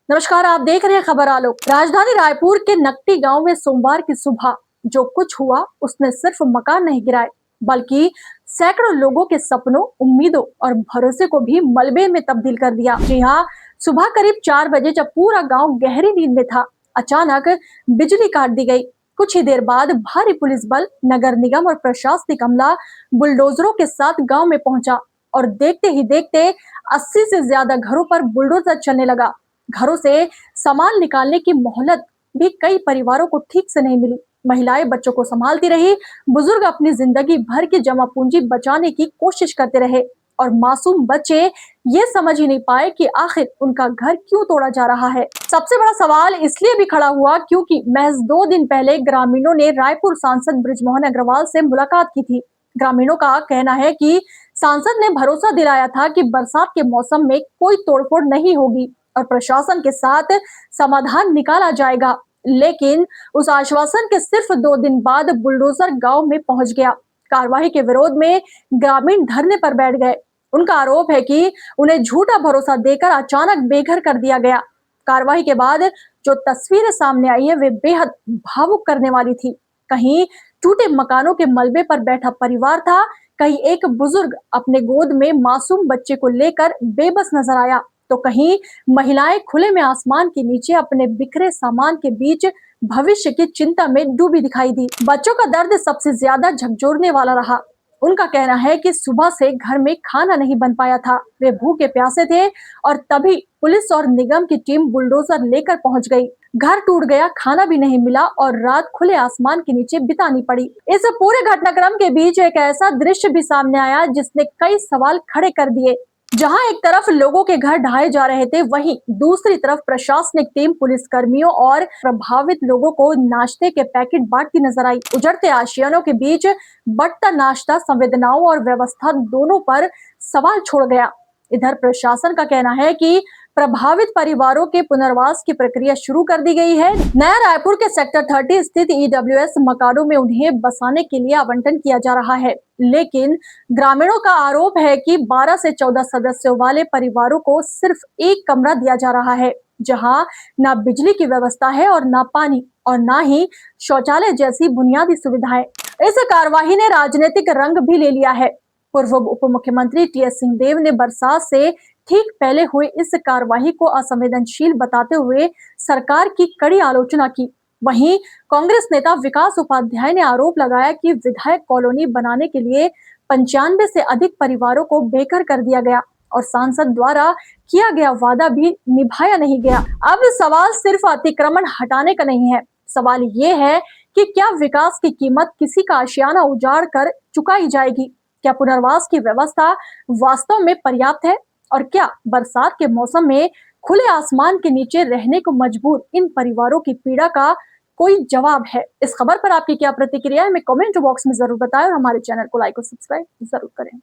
नमस्कार, आप देख रहे हैं खबर आलोक। राजधानी रायपुर के नकटी गांव में सोमवार की सुबह जो कुछ हुआ उसने सिर्फ मकान नहीं गिराए बल्कि सैकड़ों लोगों के सपनों, उम्मीदों और भरोसे को भी मलबे में तब्दील कर दिया। जी हाँ, सुबह करीब 4 बजे जब पूरा गांव गहरी नींद में था, अचानक बिजली काट दी गई। कुछ ही देर बाद भारी पुलिस बल, नगर निगम और प्रशासनिक अमला बुलडोजरों के साथ गांव में पहुंचा और देखते ही देखते 80 से ज्यादा घरों पर बुलडोजर चलने लगा। घरों से सामान निकालने की मोहलत भी कई परिवारों को ठीक से नहीं मिली। महिलाएं बच्चों को संभालती रही, बुजुर्ग अपनी जिंदगी भर की जमा पूंजी बचाने की कोशिश करते रहे और मासूम बच्चे ये समझ ही नहीं पाए कि आखिर उनका घर क्यों तोड़ा जा रहा है। सबसे बड़ा सवाल इसलिए भी खड़ा हुआ क्योंकि महज 2 दिन पहले ग्रामीणों ने रायपुर सांसद बृजमोहन अग्रवाल से मुलाकात की थी। ग्रामीणों का कहना है कि सांसद ने भरोसा दिलाया था कि बरसात के मौसम में कोई तोड़फोड़ नहीं होगी और प्रशासन के साथ समाधान निकाला जाएगा, लेकिन उस आश्वासन के सिर्फ 2 दिन बाद बुलडोजर गांव में पहुंच गया। कार्रवाई के विरोध में ग्रामीण धरने पर बैठ गए। उनका आरोप है कि उन्हें झूठा भरोसा देकर अचानक बेघर कर दिया गया। कार्रवाई के बाद जो तस्वीरें सामने आई है वे बेहद भावुक करने वाली थी। कहीं टूटे मकानों के मलबे पर बैठा परिवार था, कहीं एक बुजुर्ग अपने गोद में मासूम बच्चे को लेकर बेबस नजर आया, तो कहीं महिलाएं खुले में आसमान के नीचे अपने बिखरे सामान के बीच भविष्य की चिंता में डूबी दिखाई दी। बच्चों का दर्द सबसे ज्यादा झकझोरने वाला रहा। उनका कहना है कि सुबह से घर में खाना नहीं बन पाया था, वे भूखे प्यासे थे और तभी पुलिस और निगम की टीम बुलडोजर लेकर पहुंच गई। घर टूट गया, खाना भी नहीं मिला और रात खुले आसमान के नीचे बितानी पड़ी। इस पूरे घटनाक्रम के बीच एक ऐसा दृश्य भी सामने आया जिसने कई सवाल खड़े कर दिए। जहां एक तरफ लोगों के घर ढहाए जा रहे थे, वहीं दूसरी तरफ प्रशासनिक टीम पुलिस कर्मियों और प्रभावित लोगों को नाश्ते के पैकेट बांटती नजर आई। उजड़ते आशियानों के बीच बढ़ता नाश्ता संवेदनाओं और व्यवस्था दोनों पर सवाल छोड़ गया। इधर प्रशासन का कहना है कि प्रभावित परिवारों के पुनर्वास की प्रक्रिया शुरू कर दी गई है। नया रायपुर के सेक्टर 30 स्थित ईडब्ल्यूएस मकानों में उन्हें बसाने के लिए आवंटन किया जा रहा है, लेकिन ग्रामीणों का आरोप है कि 12 से 14 सदस्यों वाले परिवारों को सिर्फ एक कमरा दिया जा रहा है, जहां ना बिजली की व्यवस्था है और ना पानी और ना ही शौचालय जैसी बुनियादी सुविधाएं। इस कार्यवाही ने राजनीतिक रंग भी ले लिया है। पूर्व उप मुख्यमंत्री टीएस सिंहदेव ने बरसात से ठीक पहले हुए इस कार्यवाही को असंवेदनशील बताते हुए सरकार की कड़ी आलोचना की। वहीं कांग्रेस नेता विकास उपाध्याय ने आरोप लगाया कि विधायक कॉलोनी बनाने के लिए 95 से अधिक परिवारों को बेघर कर दिया गया और सांसद द्वारा किया गया वादा भी निभाया नहीं गया। अब सवाल सिर्फ अतिक्रमण हटाने का नहीं है, सवाल ये है कि क्या विकास की कीमत किसी का आशियाना उजाड़ कर चुकाई जाएगी? क्या पुनर्वास की व्यवस्था वास्तव में पर्याप्त है? और क्या बरसात के मौसम में खुले आसमान के नीचे रहने को मजबूर इन परिवारों की पीड़ा का कोई जवाब है? इस खबर पर आपकी क्या प्रतिक्रिया है? हमें कमेंट बॉक्स में जरूर बताएं और हमारे चैनल को लाइक और सब्सक्राइब जरूर करें।